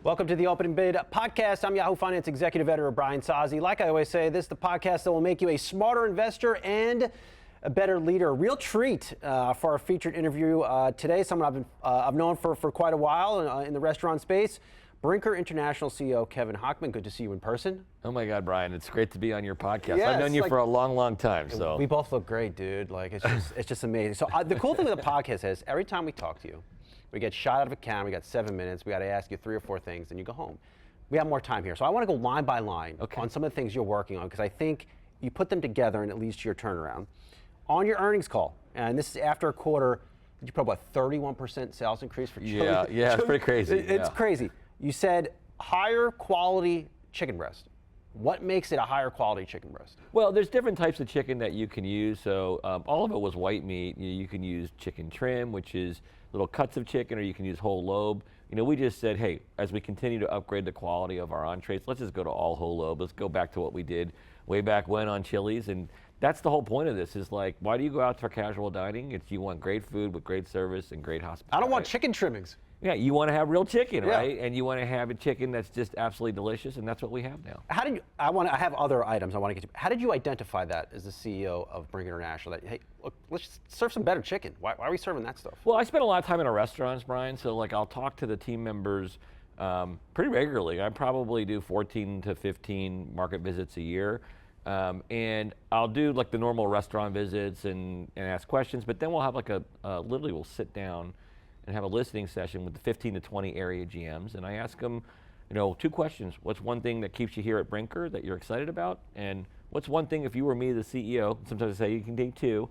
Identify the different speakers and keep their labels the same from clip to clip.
Speaker 1: Welcome to the Open Bid Podcast. I'm Yahoo Finance Executive Editor Brian Sozzi. Like I always say, this is the podcast that will make you a smarter investor and a better leader. A real treat for our featured interview today. Someone I've known for quite a while in the restaurant space. Brinker International CEO Kevin Hochman. Good to see you in person.
Speaker 2: Oh my God, Brian! It's great to be on your podcast.
Speaker 1: Yeah,
Speaker 2: I've known you for a long, long time. So
Speaker 1: we both look great, dude. Like it's just amazing. So the cool thing with the podcast is every time we talk to you, we get shot out of a camera. We got 7 minutes. We got to ask you 3 or 4 things, and you go home. We have more time here, so I want to go line by line on some of the things you're working on because I think you put them together and it leads to your turnaround. On your earnings call, and this is after a quarter, did you put about 31% sales increase for Chili's?
Speaker 2: Yeah, it's pretty crazy.
Speaker 1: It's crazy. You said higher quality chicken breast. What makes it a higher quality chicken breast?
Speaker 2: Well, there's different types of chicken that you can use. So all of it was white meat. You can use chicken trim, which is little cuts of chicken, or you can use whole lobe. You know, we just said, hey, as we continue to upgrade the quality of our entrees, let's just go to all whole lobe. Let's go back to what we did way back when on Chili's. And that's the whole point of this is like, why do you go out for casual dining? It's you want great food with great service and great hospitality.
Speaker 1: I don't want chicken trimmings.
Speaker 2: Yeah, you want to have real chicken, right? And you want to have a chicken that's just absolutely delicious, and that's what we have now.
Speaker 1: I have other items I want to get to. How did you identify that as the CEO of Brinker International? That, hey, look, let's serve some better chicken. Why are we serving that stuff?
Speaker 2: Well, I spend a lot of time in our restaurants, Brian, so like I'll talk to the team members pretty regularly. I probably do 14 to 15 market visits a year. And I'll do like the normal restaurant visits and ask questions, but then we'll have like literally we'll sit down and have a listening session with the 15 to 20 area GMs, and I ask them, 2 questions. What's one thing that keeps you here at Brinker that you're excited about? And what's one thing, if you were me, the CEO, sometimes I say you can take 2,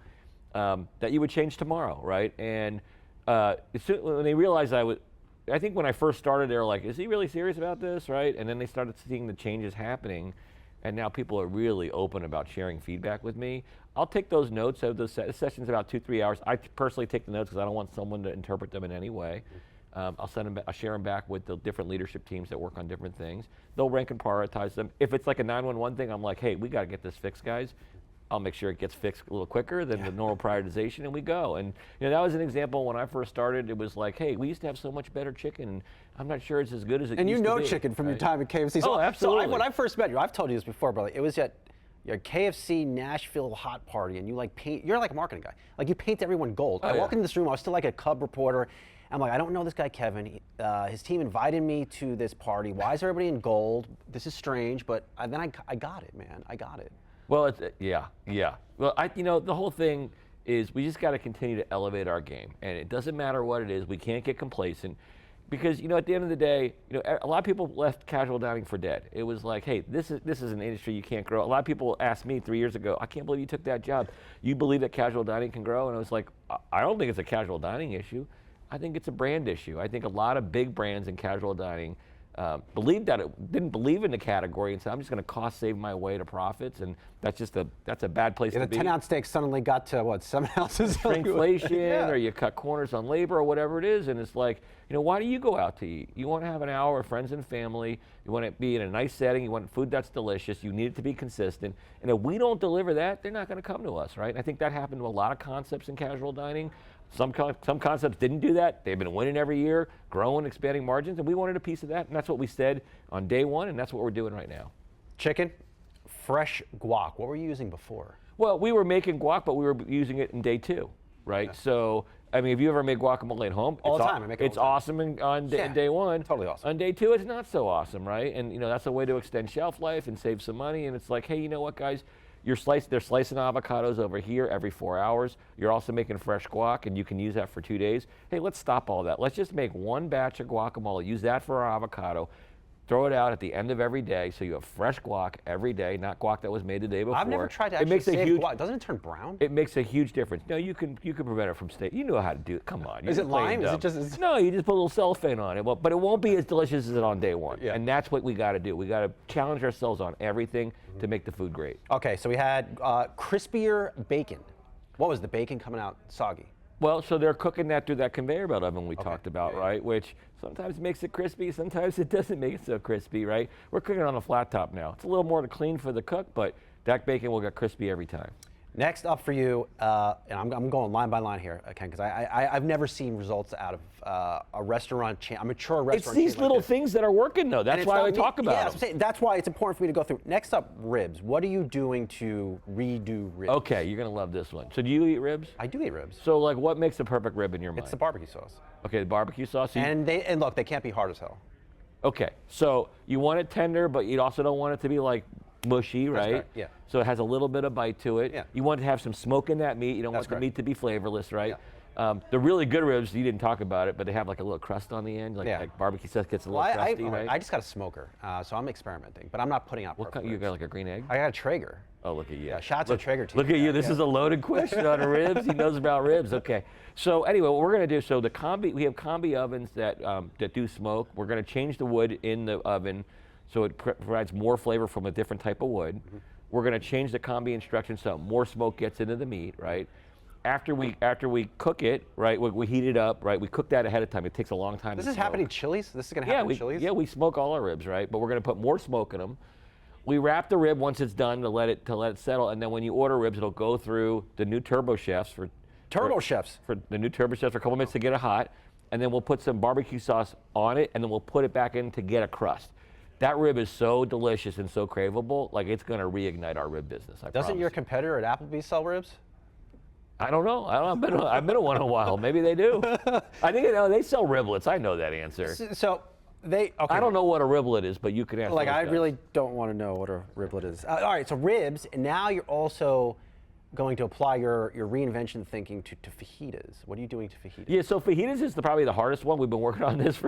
Speaker 2: that you would change tomorrow, right? And when they realized I think when I first started, they were like, is he really serious about this, right? And then they started seeing the changes happening, and now people are really open about sharing feedback with me. I'll take those notes. So the session's about 2-3 hours. I personally take the notes because I don't want someone to interpret them in any way. I'll share them back with the different leadership teams that work on different things. They'll rank and prioritize them. If it's like a 911 thing, I'm like, hey, we got to get this fixed, guys. I'll make sure it gets fixed a little quicker than the normal prioritization, and we go. And that was an example when I first started. It was like, hey, we used to have so much better chicken, and I'm not sure it's as good as it used to be.
Speaker 1: And you know chicken from your time at KFC. So,
Speaker 2: absolutely.
Speaker 1: So when I first met you, I've told you this before, but it was at your KFC Nashville hot party, and you paint. You're like a marketing guy. Like you paint everyone gold. I walk into this room. I was still like a Cub reporter. I'm like, I don't know this guy Kevin. His team invited me to this party. Why is everybody in gold? This is strange, but then I got it, man. I got it.
Speaker 2: Well, yeah. Well, the whole thing is we just got to continue to elevate our game, and it doesn't matter what it is. We can't get complacent because at the end of the day, a lot of people left casual dining for dead. It was like, hey, this is an industry you can't grow. A lot of people asked me 3 years ago, I can't believe you took that job. You believe that casual dining can grow? And I was like, I don't think it's a casual dining issue. I think it's a brand issue. I think a lot of big brands in casual dining didn't believe in the category and said, I'm just going to cost save my way to profits, and that's a bad place to be.
Speaker 1: The 10-ounce steak suddenly got to what, 7 ounces?
Speaker 2: Shrinkflation, or you cut corners on labor, or whatever it is, and it's like, why do you go out to eat? You want to have an hour with friends and family. You want to be in a nice setting. You want food that's delicious. You need it to be consistent. And if we don't deliver that, they're not going to come to us, right? And I think that happened to a lot of concepts in casual dining. Some concepts didn't do that. They've been winning every year, growing, expanding margins, and we wanted a piece of that, and that's what we said on day one, and that's what we're doing right now.
Speaker 1: Chicken, fresh guac. What were you using before?
Speaker 2: Well, we were making guac, but we were using it in day 2, right? Yeah. So, I mean, if you ever made guacamole at home,
Speaker 1: all the time.
Speaker 2: It's awesome on day 1.
Speaker 1: Totally awesome.
Speaker 2: On day 2, it's not so awesome, right? And that's a way to extend shelf life and save some money. And it's like, hey, you know what, guys? They're slicing avocados over here every 4 hours. You're also making fresh guac, and you can use that for 2 days. Hey, let's stop all that. Let's just make one batch of guacamole. Use that for our avocado. Throw it out at the end of every day, so you have fresh guac every day, not guac that was made the day before.
Speaker 1: I've never tried to actually save guac. Doesn't it turn brown?
Speaker 2: It makes a huge difference. No, you can prevent it from staying. You know how to do it. Come on.
Speaker 1: Is it lime? Is it just?
Speaker 2: No, you just put a little cellophane on it. But it won't be as delicious as it on day 1.
Speaker 1: Yeah.
Speaker 2: And that's what we got to do. We got to challenge ourselves on everything to make the food great.
Speaker 1: Okay, so we had crispier bacon. What was the bacon coming out soggy?
Speaker 2: Well, so they're cooking that through that conveyor belt oven we talked about, right? Which sometimes makes it crispy, sometimes it doesn't make it so crispy, right? We're cooking on a flat top now. It's a little more to clean for the cook, but that bacon will get crispy every time.
Speaker 1: Next up for you, and I'm going line by line here, Ken, because I've never seen results out of a restaurant chain, a mature restaurant
Speaker 2: It's these
Speaker 1: chain
Speaker 2: little
Speaker 1: like this.
Speaker 2: things that are working, though. That's why I talk about
Speaker 1: Yeah,
Speaker 2: them.
Speaker 1: I'm saying, that's why it's important for me to go through. Next up, ribs. What are you doing to redo ribs?
Speaker 2: Okay, you're going to love this one. So do you eat ribs?
Speaker 1: I do eat ribs.
Speaker 2: So like what makes a perfect rib in your mind?
Speaker 1: It's the barbecue sauce.
Speaker 2: Okay, the barbecue sauce. So
Speaker 1: And look, they can't be hard as hell.
Speaker 2: okay, so you want it tender, but you also don't want it to be like mushy, right?
Speaker 1: correct, yeah.
Speaker 2: So it has a little bit of bite to it.
Speaker 1: Yeah.
Speaker 2: You want to have some smoke in that meat. You don't
Speaker 1: That's
Speaker 2: want the
Speaker 1: correct.
Speaker 2: meat to be flavorless, right? The really good ribs, you didn't talk about it, but they have like a little crust on the end, like barbecue sauce gets a little crusty, right?
Speaker 1: I just got a smoker, so I'm experimenting, but I'm not putting out
Speaker 2: What
Speaker 1: perfect
Speaker 2: kind, you
Speaker 1: ribs.
Speaker 2: got like a green egg?
Speaker 1: I got a Traeger.
Speaker 2: Oh, look at you.
Speaker 1: Yeah, shots of Traeger team.
Speaker 2: Look at you. This is a loaded question on ribs. He knows about ribs. Okay. So anyway, what we're going to do, so we have combi ovens that do smoke. We're going to change the wood in the oven so it provides more flavor from a different type of wood. Mm-hmm. We're going to change the combi instructions so more smoke gets into the meat, right? After we cook it, right, we heat it up, right? We cook that ahead of time. It takes a long time.
Speaker 1: This
Speaker 2: to
Speaker 1: is
Speaker 2: smoke.
Speaker 1: happening in Chili's? This is going to happen in Chili's?
Speaker 2: Yeah, we smoke all our ribs, right? But we're going to put more smoke in them. We wrap the rib once it's done to let it settle, and then when you order ribs, it'll go through the new Turbo Chefs for the new Turbo Chefs for a couple minutes to get it hot, and then we'll put some barbecue sauce on it, and then we'll put it back in to get a crust. That rib is so delicious and so craveable, like it's going to reignite our rib business. I
Speaker 1: Doesn't
Speaker 2: promise.
Speaker 1: your competitor at Applebee's sell ribs?
Speaker 2: I don't know. I've been to one in a while. Maybe they do. I think they sell riblets. I know that answer.
Speaker 1: So okay.
Speaker 2: I don't know what a riblet is, but you can answer.
Speaker 1: Like, I really don't want to know what a riblet is. All right, so ribs, and now you're also going to apply your reinvention thinking to fajitas. What are you doing to fajitas?
Speaker 2: Yeah, so fajitas is probably the hardest one. We've been working on this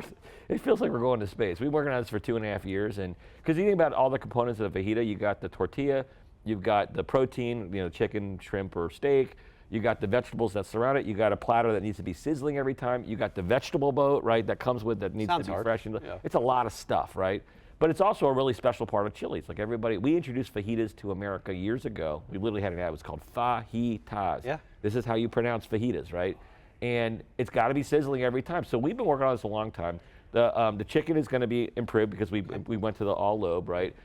Speaker 2: it feels like we're going to space. We've been working on this for 2.5 years, and because you think about all the components of a fajita, you got the tortilla, you've got the protein, chicken, shrimp, or steak. You got the vegetables that surround it. You got a platter that needs to be sizzling every time. You got the vegetable boat, right, that comes with that needs to be fresh. Yeah. It's a lot of stuff, right? But it's also a really special part of Chili's. Like we introduced fajitas to America years ago. We literally had an ad. It was called fajitas.
Speaker 1: Yeah.
Speaker 2: This is how you pronounce fajitas, right? And it's got to be sizzling every time. So we've been working on this a long time. The chicken is going to be improved because we went to the all lobe, right?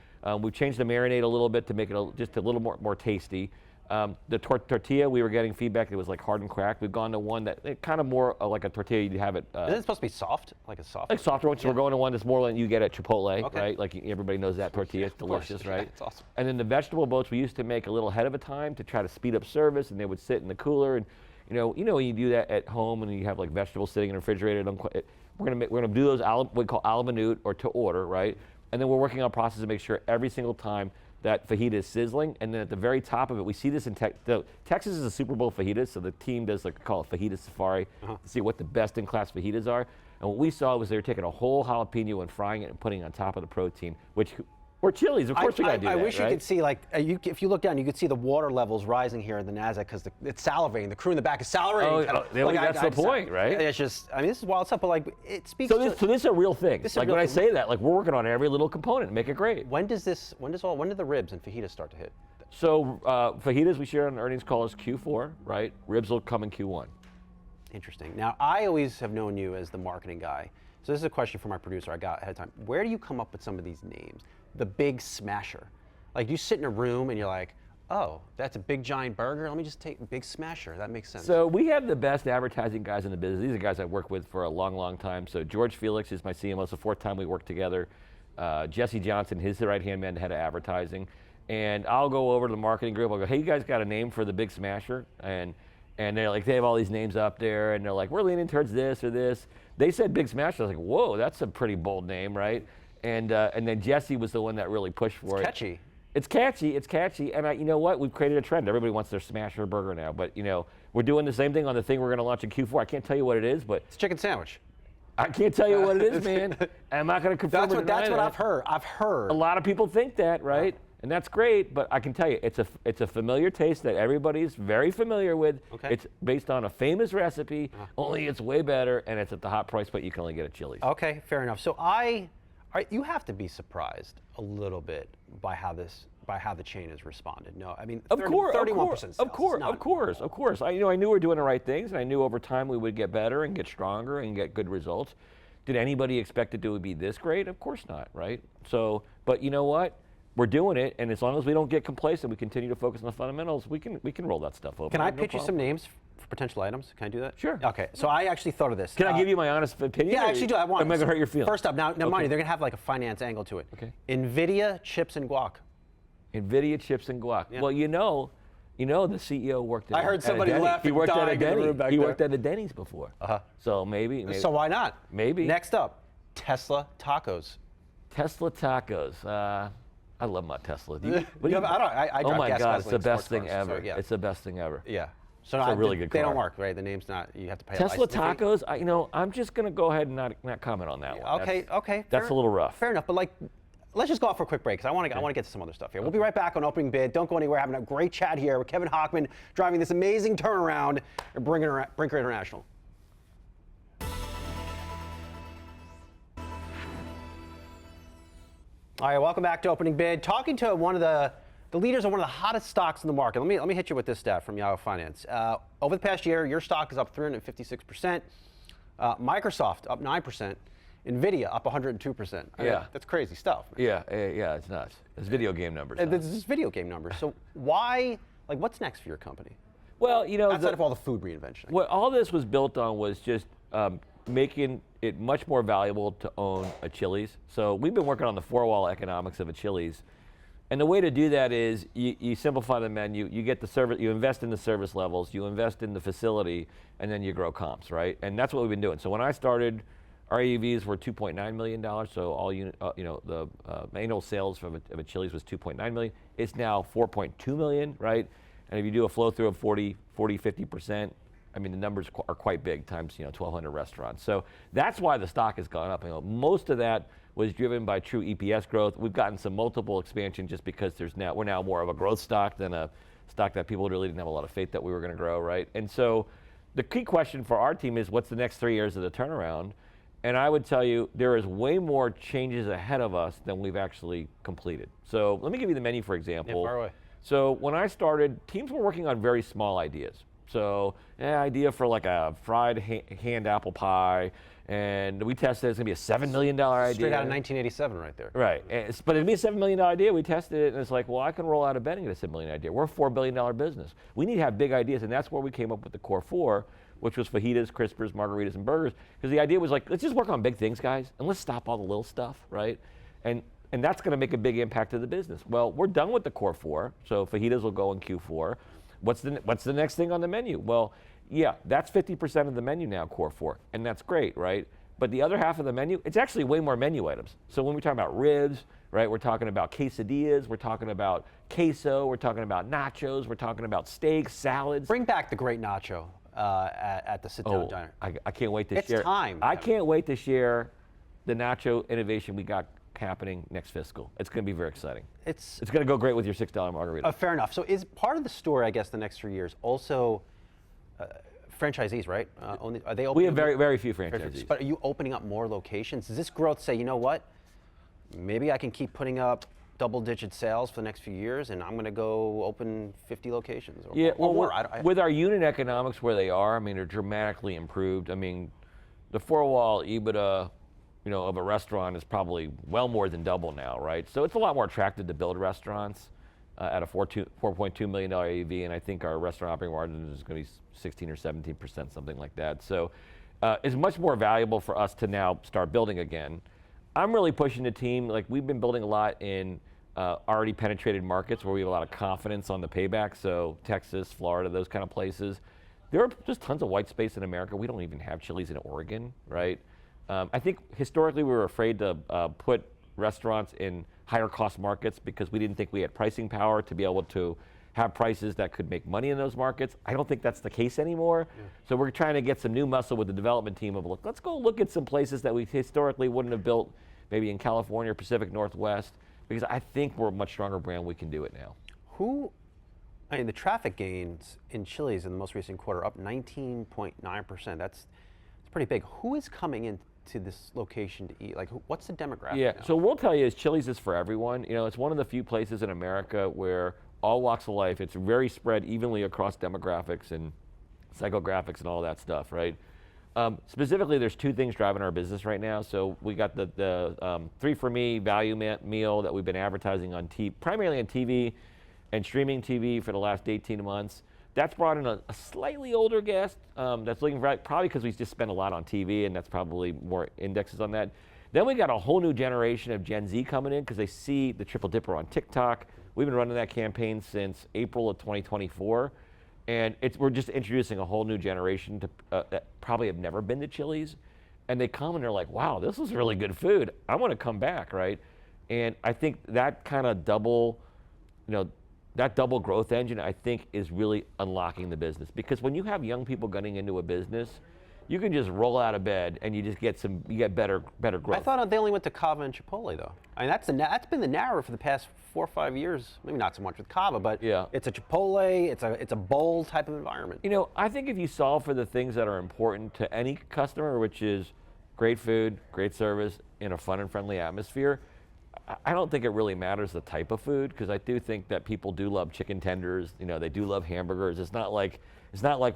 Speaker 2: We've changed the marinade a little bit to make it just a little more tasty. The tortilla, we were getting feedback it was like hard and cracked. We've gone to one that kind of more like a tortilla you'd have it.
Speaker 1: Isn't it supposed to be soft? Like a soft?
Speaker 2: Like softer one. So we're going to one that's more like you get at Chipotle, right? Like everybody knows that tortilla. It's delicious, right?
Speaker 1: It's awesome.
Speaker 2: And then the vegetable boats we used to make a little ahead of a time to try to speed up service, and they would sit in the cooler. And when you do that at home and you have like vegetables sitting in the refrigerator, we're gonna do those what we call a la minute or to order, right? And then we're working on a process to make sure every single time that fajita is sizzling, and then at the very top of it, we see this in Texas is a Super Bowl fajita, so the team does call it fajita safari to see what the best in class fajitas are. And what we saw was they were taking a whole jalapeno and frying it and putting it on top of the protein, which we're Chili's, of course we gotta do that.
Speaker 1: I wish
Speaker 2: right?
Speaker 1: you could see if you look down, you could see the water levels rising here in the NASDAQ because it's salivating. The crew in the back is salivating.
Speaker 2: That's the point, right?
Speaker 1: It's just, this is wild stuff, but it speaks.
Speaker 2: So this is a real thing. When I say that, we're working on every little component to make it great.
Speaker 1: When did the ribs and fajitas start to hit?
Speaker 2: So fajitas we shared on the earnings call is Q4, right? Ribs will come in Q1.
Speaker 1: Interesting. Now I always have known you as the marketing guy. So this is a question from my producer I got ahead of time. Where do you come up with some of these names? The Big Smasher. Like you sit in a room and you're like, oh, that's a big giant burger. Let me just take Big Smasher. That makes sense.
Speaker 2: So we have the best advertising guys in the business. These are guys I've worked with for a long, long time. So George Felix is my CMO. It's the 4th time we worked together. Jesse Johnson, his right-hand man, head of advertising. And I'll go over to the marketing group. I'll go, hey, you guys got a name for the Big Smasher? And they're like, they have all these names up there. And they're like, we're leaning towards this or this. They said Big Smasher. I was like, whoa, that's a pretty bold name, right? And then Jesse was the one that really pushed for it.
Speaker 1: Catchy.
Speaker 2: It's catchy, and you know what? We've created a trend. Everybody wants their Smasher burger now, but we're doing the same thing on the thing we're going to launch in Q4. I can't tell you what it is, but
Speaker 1: it's chicken sandwich.
Speaker 2: I can't tell you what it is, man. I'm not going to confirm it.
Speaker 1: That's what I've heard. I've heard.
Speaker 2: A lot of people think that, right? And that's great, but I can tell you, it's a familiar taste that everybody's very familiar with.
Speaker 1: Okay.
Speaker 2: It's based on a famous recipe, only it's way better, and it's at the hot price point you can only get at Chili's.
Speaker 1: Okay, fair enough. So you have to be surprised a little bit by how the chain has responded. No, I mean, 31%.
Speaker 2: Of course. I knew we were doing the right things, and I knew over time we would get better and get stronger and get good results. Did anybody expect it to be this great? Of course not, right? So, but you know what? we're doing it, and as long as we don't get complacent, we continue to focus on the fundamentals, we can roll that stuff over.
Speaker 1: Can I pitch you some names for potential items? Can I do that?
Speaker 2: Sure.
Speaker 1: Okay, so I actually thought of this.
Speaker 2: Can I give you my honest opinion?
Speaker 1: Yeah, actually do. I want.
Speaker 2: Am I going to hurt your feelings?
Speaker 1: First up, now mind you, they're going to have like a finance angle to it.
Speaker 2: Okay.
Speaker 1: NVIDIA chips and guac.
Speaker 2: NVIDIA chips and guac.
Speaker 1: Yeah.
Speaker 2: Well, you know, the CEO worked at
Speaker 1: I heard somebody
Speaker 2: He worked at a Denny's.
Speaker 1: back
Speaker 2: He
Speaker 1: there.
Speaker 2: worked at a Denny's before. So maybe.
Speaker 1: So why not?
Speaker 2: Maybe.
Speaker 1: Next up, Tesla tacos.
Speaker 2: Tesla tacos. I love my Tesla. Do you,
Speaker 1: I
Speaker 2: oh
Speaker 1: drive
Speaker 2: my
Speaker 1: gas
Speaker 2: God, it's the
Speaker 1: gasoline
Speaker 2: best
Speaker 1: sports
Speaker 2: thing
Speaker 1: cars,
Speaker 2: ever.
Speaker 1: so, yeah.
Speaker 2: It's the best thing ever.
Speaker 1: Yeah. So
Speaker 2: It's a really good
Speaker 1: They don't
Speaker 2: car.
Speaker 1: work, right? The name's not. You have to pay.
Speaker 2: Tesla
Speaker 1: a licensing fee.
Speaker 2: tacos. I'm just gonna go ahead and not comment on that one.
Speaker 1: Okay.
Speaker 2: That's a little rough.
Speaker 1: Fair enough, but like, let's just go out for a quick break because I want to get to some other stuff here. We'll be right back on Opening Bid. Don't go anywhere. Having a great chat here with Kevin Hochman driving this amazing turnaround at Brinker International. All right, welcome back to Opening Bid. Talking to one of the leaders of one of the hottest stocks in the market. Let me hit you with this stat from Yahoo Finance. Over the past year, your stock is up 356%. Microsoft up 9%. NVIDIA up 102%. I mean, that's crazy stuff.
Speaker 2: Yeah, it's nuts. It's video game numbers.
Speaker 1: This is video game numbers. So why, like, what's next for your company?
Speaker 2: Well,
Speaker 1: Outside of all the food reinvention.
Speaker 2: What all this was built on was just making it much more valuable to own a Chili's. So we've been working on the four-wall economics of a Chili's. And the way to do that is you simplify the menu, you get the service, you invest in the service levels, you invest in the facility, and then you grow comps, right? And that's what we've been doing. So when I started, our AUVs were $2.9 million. So all the annual sales of a Chili's was $2.9 million. It's now $4.2 million, right? And if you do a flow through of 40, 50%, I mean, the numbers are quite big, times 1,200 restaurants. So that's why the stock has gone up. Most of that was driven by true EPS growth. We've gotten some multiple expansion just because we're now more of a growth stock than a stock that people really didn't have a lot of faith that we were going to grow, right? And so the key question for our team is, what's the next 3 years of the turnaround? And I would tell you, there is way more changes ahead of us than we've actually completed. So let me give you the menu, for example.
Speaker 1: Yeah, far away.
Speaker 2: So when I started, teams were working on very small ideas. So idea for like a fried hand apple pie, and we tested it's gonna be a $7 million idea.
Speaker 1: Straight out of 1987 right there.
Speaker 2: Right, but it'd be a $7 million idea. We tested it, and it's like, well, I can roll out a betting at a $7 million idea. We're a $4 billion business. We need to have big ideas, and that's where we came up with the core four, which was fajitas, crispers, margaritas, and burgers. Because the idea was like, let's just work on big things, guys, and let's stop all the little stuff, right? And that's gonna make a big impact to the business. Well, we're done with the core four, so fajitas will go in Q4. What's the next thing on the menu? Well, yeah, that's 50% of the menu now, core four, and that's great, right? But the other half of the menu, it's actually way more menu items. So when we talk about ribs, right, we're talking about quesadillas, we're talking about queso, we're talking about nachos, we're talking about steaks, salads.
Speaker 1: Bring back the great nacho at the sit-down diner.
Speaker 2: I can't wait to share.
Speaker 1: It's time.
Speaker 2: I can't wait to share the nacho innovation we got happening next fiscal. It's going to be very exciting. It's going to go great with your $6 margarita.
Speaker 1: Fair enough. So is part of the story, I guess, the next 3 years also franchisees, right? Are they opening?
Speaker 2: We have very, very few franchisees.
Speaker 1: But are you opening up more locations? Does this growth say, you know what? Maybe I can keep putting up double-digit sales for the next few years, and I'm going to go open 50 locations or more.
Speaker 2: With our unit economics where they are, I mean, they're dramatically improved. I mean, the four-wall EBITDA, of a restaurant is probably well more than double now, right? So it's a lot more attractive to build restaurants at a $4.2 million AUV, and I think our restaurant operating margin is going to be 16 or 17%, something like that. So it's much more valuable for us to now start building again. I'm really pushing the team. Like, we've been building a lot in already penetrated markets where we have a lot of confidence on the payback. So Texas, Florida, those kind of places. There are just tons of white space in America. We don't even have Chili's in Oregon, right? I think historically we were afraid to put restaurants in higher cost markets because we didn't think we had pricing power to be able to have prices that could make money in those markets. I don't think that's the case anymore. Yeah. So we're trying to get some new muscle with the development team of, let's go look at some places that we historically wouldn't have built, maybe in California or Pacific Northwest, because I think we're a much stronger brand. We can do it now.
Speaker 1: The traffic gains in Chili's in the most recent quarter up 19.9%. That's pretty big. Who is coming in to this location to eat? Like, what's the demographic?
Speaker 2: Yeah,
Speaker 1: now?
Speaker 2: So we'll tell you, Chili's is for everyone. It's one of the few places in America where all walks of life, it's very spread evenly across demographics and psychographics and all that stuff, right? Specifically, there's two things driving our business right now. So we got the 3 for Me value meal that we've been advertising on primarily on TV and streaming TV for the last 18 months. That's brought in a slightly older guest that's looking for, probably because we just spend a lot on TV, and that's probably more indexes on that. Then we got a whole new generation of Gen Z coming in because they see the Triple Dipper on TikTok. We've been running that campaign since April of 2024. And we're just introducing a whole new generation that probably have never been to Chili's. And they come and they're like, wow, this is really good food. I want to come back, right? And I think that kind of that double growth engine, I think, is really unlocking the business. Because when you have young people getting into a business, you can just roll out of bed and you just get better growth.
Speaker 1: I thought they only went to Cava and Chipotle, though. I mean, that's been the narrative for the past 4 or 5 years. Maybe not so much with Cava, but
Speaker 2: yeah.
Speaker 1: It's a Chipotle, it's a bowl type of environment.
Speaker 2: You know, I think if you solve for the things that are important to any customer, which is great food, great service, in a fun and friendly atmosphere, I don't think it really matters the type of food, because I do think that people do love chicken tenders. You know, they do love hamburgers. It's not like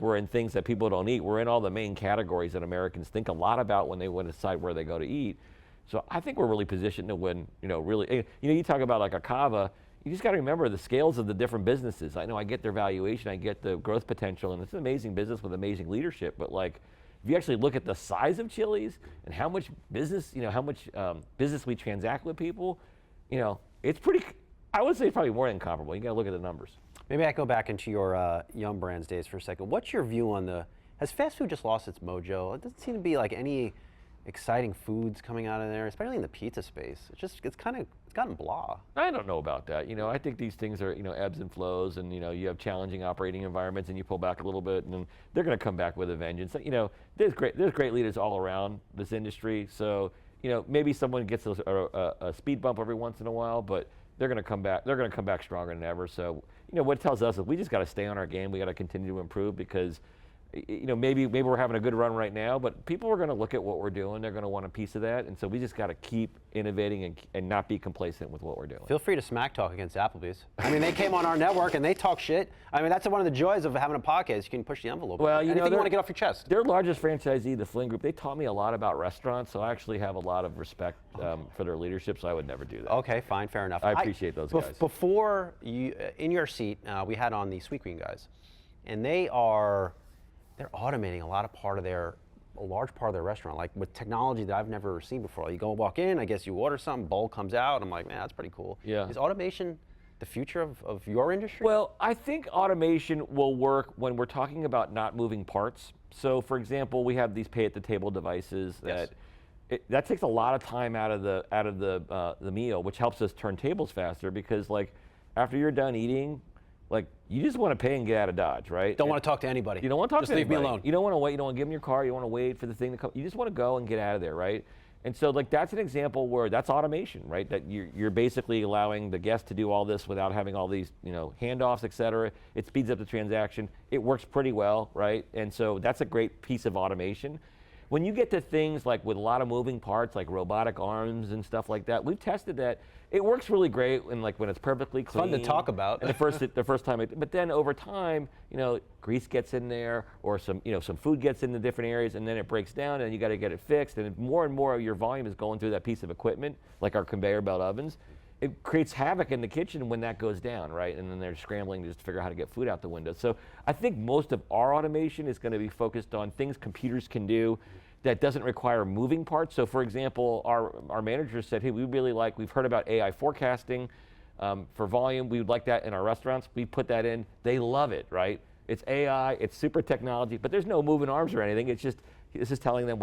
Speaker 2: we're in things that people don't eat. We're in all the main categories that Americans think a lot about when they want to decide where they go to eat. So I think we're really positioned to win, really. You talk about like a Cava, you just got to remember the scales of the different businesses. I know I get their valuation, I get the growth potential, and it's an amazing business with amazing leadership, but like, if you actually look at the size of Chili's and how much business, business we transact with people, it's pretty, I would say probably more than comparable. You got to look at the numbers.
Speaker 1: Maybe I go back into your Yum Brands days for a second. What's your view on has fast food just lost its mojo? It doesn't seem to be like any exciting foods coming out of there, especially in the pizza space. It's gotten blah.
Speaker 2: I don't know about that. I think these things are, ebbs and flows, and you have challenging operating environments, and you pull back a little bit, and then they're going to come back with a vengeance. There's great leaders all around this industry. So, maybe someone gets a speed bump every once in a while, but they're going to come back. They're going to come back stronger than ever. So, what it tells us is we just got to stay on our game. We got to continue to improve, because maybe we're having a good run right now, but people are going to look at what we're doing. They're going to want a piece of that, and so we just got to keep innovating and not be complacent with what we're doing.
Speaker 1: Feel free to smack talk against Applebee's. I mean, they came on our network and they talk shit. I mean, that's one of the joys of having a podcast. You can push the envelope.
Speaker 2: Well,
Speaker 1: anything you want to get off your chest.
Speaker 2: Their largest franchisee, the Flynn Group, they taught me a lot about restaurants, so I actually have a lot of respect for their leadership. So I would never do that.
Speaker 1: Okay, fine, fair enough.
Speaker 2: I appreciate those guys.
Speaker 1: Before you, in your seat, we had on the Sweet Green guys, and they're automating a large part of their restaurant, like with technology that I've never seen before. You go walk in, I guess you order something, bowl comes out. I'm like, man, that's pretty cool.
Speaker 2: Yeah.
Speaker 1: Is automation the future of your industry?
Speaker 2: Well, I think automation will work when we're talking about not moving parts. So, for example, we have these pay at the table devices that takes a lot of time out of the meal, which helps us turn tables faster, because like after you're done eating, like, you just want to pay and get out of Dodge, right?
Speaker 1: Don't want to talk to anybody.
Speaker 2: You don't want to talk to anybody.
Speaker 1: Just leave me alone.
Speaker 2: You don't want to wait. You don't want to give them your car. You don't want to wait for the thing to come. You just want to go and get out of there, right? And so, like, that's an example where that's automation, right? That you're basically allowing the guest to do all this without having all these, handoffs, et cetera. It speeds up the transaction. It works pretty well, right? And so that's a great piece of automation. When you get to things like with a lot of moving parts, like robotic arms and stuff like that, we've tested that. It works really great when it's perfectly clean.
Speaker 1: Fun to talk about.
Speaker 2: And the first time, but then over time, grease gets in there, or some food gets into different areas, and then it breaks down, and you got to get it fixed. And more and more of your volume is going through that piece of equipment, like our conveyor belt ovens. It creates havoc in the kitchen when that goes down, right? And then they're scrambling to just figure out how to get food out the window. So I think most of our automation is going to be focused on things computers can do that doesn't require moving parts. So for example, our managers said, hey, we've heard about AI forecasting for volume. We would like that in our restaurants. We put that in. They love it, right? It's AI, it's super technology, but there's no moving arms or anything. It's just, this is telling them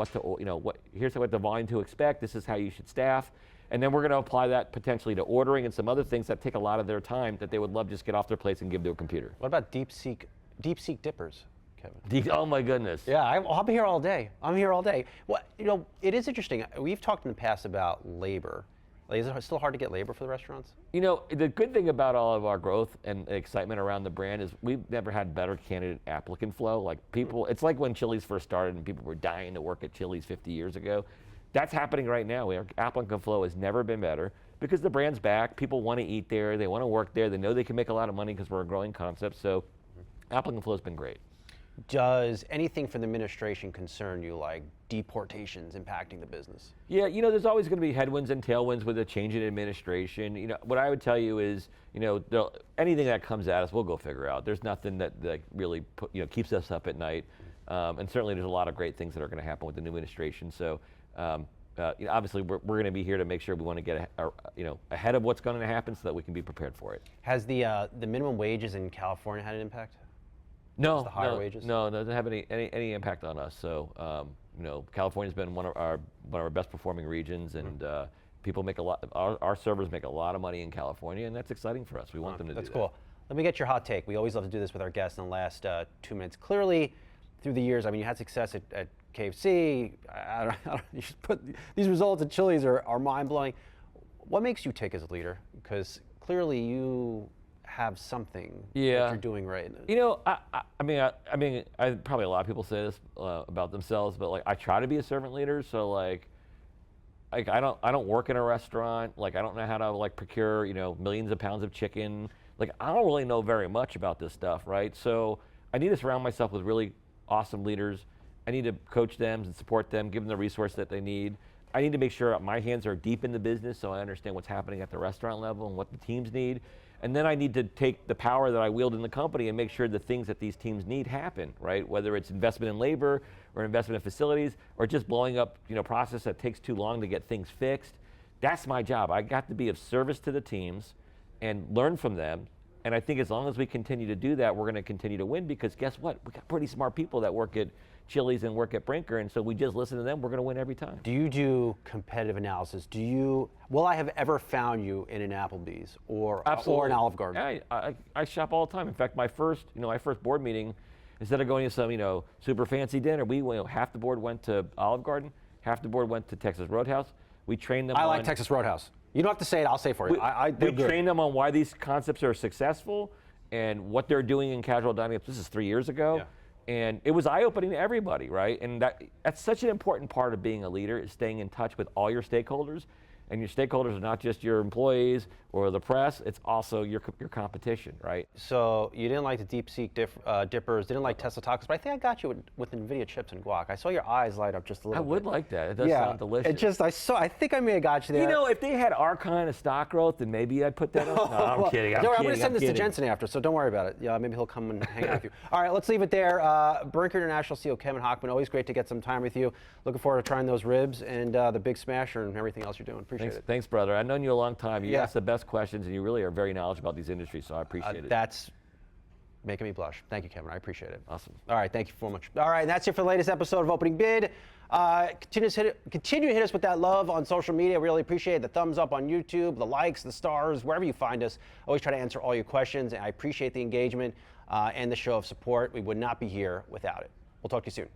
Speaker 2: here's what the volume to expect. This is how you should staff. And then we're going to apply that potentially to ordering and some other things that take a lot of their time that they would love to just get off their plates and give to a computer.
Speaker 1: What about deep seek dippers, Kevin?
Speaker 2: Oh my goodness.
Speaker 1: Yeah, I'll be here all day. I'm here all day. Well, it is interesting. We've talked in the past about labor. Like, is it still hard to get labor for the restaurants?
Speaker 2: The good thing about all of our growth and excitement around the brand is we've never had better candidate applicant flow. Like people, it's like when Chili's first started and people were dying to work at Chili's 50 years ago. That's happening right now. Our applicant flow has never been better because the brand's back. People want to eat there. They want to work there. They know they can make a lot of money because we're a growing concept. So applicant flow has been great.
Speaker 1: Does anything from the administration concern you, like deportations impacting the business?
Speaker 2: Yeah, there's always going to be headwinds and tailwinds with a change in administration. What I would tell you is, anything that comes at us, we'll go figure out. There's nothing that really keeps us up at night. And certainly there's a lot of great things that are going to happen with the new administration. So, obviously we're going to be here to make sure we want to get ahead of what's going to happen so that we can be prepared for it.
Speaker 1: Has the minimum wages in California had an impact?
Speaker 2: No,
Speaker 1: the higher wages?
Speaker 2: No, it doesn't have any impact on us. So, California's been one of our best performing regions, and people make a lot. Our servers make a lot of money in California, and that's exciting for us. We want them to do that.
Speaker 1: That's cool. Let me get your hot take. We always love to do this with our guests in the last 2 minutes. Clearly, through the years, you had success at KFC. You just put these results at Chili's are mind blowing. What makes you tick as a leader? Because clearly you have something that you're doing right.
Speaker 2: I probably a lot of people say this about themselves, but I try to be a servant leader. So I don't work in a restaurant. I don't know how to procure millions of pounds of chicken. I don't really know very much about this stuff, right? So I need to surround myself with really awesome leaders. I need to coach them and support them, give them the resource that they need. I need to make sure my hands are deep in the business so I understand what's happening at the restaurant level and what the teams need. And then I need to take the power that I wield in the company and make sure the things that these teams need happen, right? Whether it's investment in labor or investment in facilities or just blowing up, process that takes too long to get things fixed. That's my job. I got to be of service to the teams and learn from them. And I think as long as we continue to do that, we're going to continue to win because guess what? We got pretty smart people that work at Chili's and work at Brinker, and so we just listen to them, we're going to win every time.
Speaker 1: Do you do competitive analysis? Will I have ever found you in an Applebee's or an Olive Garden?
Speaker 2: Yeah, I shop all the time. In fact, my first board meeting, instead of going to some, super fancy dinner, half the board went to Olive Garden, half the board went to Texas Roadhouse. We trained them
Speaker 1: I like Texas Roadhouse. You don't have to say it, I'll say it for you.
Speaker 2: We trained them on why these concepts are successful and what they're doing in casual dining. This is 3 years ago.
Speaker 1: Yeah.
Speaker 2: And it was eye-opening to everybody, right? And that's such an important part of being a leader is staying in touch with all your stakeholders. And your stakeholders are not just your employees or the press, it's also your competition, right?
Speaker 1: So you didn't like the deep sea dippers, didn't like Tesla tacos, but I think I got you with NVIDIA chips and guac. I saw your eyes light up just a little bit.
Speaker 2: I would like that. It does sound delicious.
Speaker 1: I think I may have got you there.
Speaker 2: If they had our kind of stock growth, then maybe I'd put that on. No, I'm kidding.
Speaker 1: I'm going to send this to Jensen after, so don't worry about it. Yeah, maybe he'll come and hang out with you. All right, let's leave it there. Brinker International CEO Kevin Hochman, always great to get some time with you. Looking forward to trying those ribs and the Big Smasher and everything else you're doing. Appreciate it.
Speaker 2: Thanks, brother. I've known you a long time. You ask the best questions, and you really are very knowledgeable about these industries, so I appreciate it.
Speaker 1: That's making me blush. Thank you, Kevin. I appreciate it.
Speaker 2: Awesome.
Speaker 1: All right, thank you so much. All right, and that's it for the latest episode of Opening Bid. Continue to hit us with that love on social media. Really appreciate it. The thumbs up on YouTube, the likes, the stars, wherever you find us. Always try to answer all your questions, and I appreciate the engagement and the show of support. We would not be here without it. We'll talk to you soon.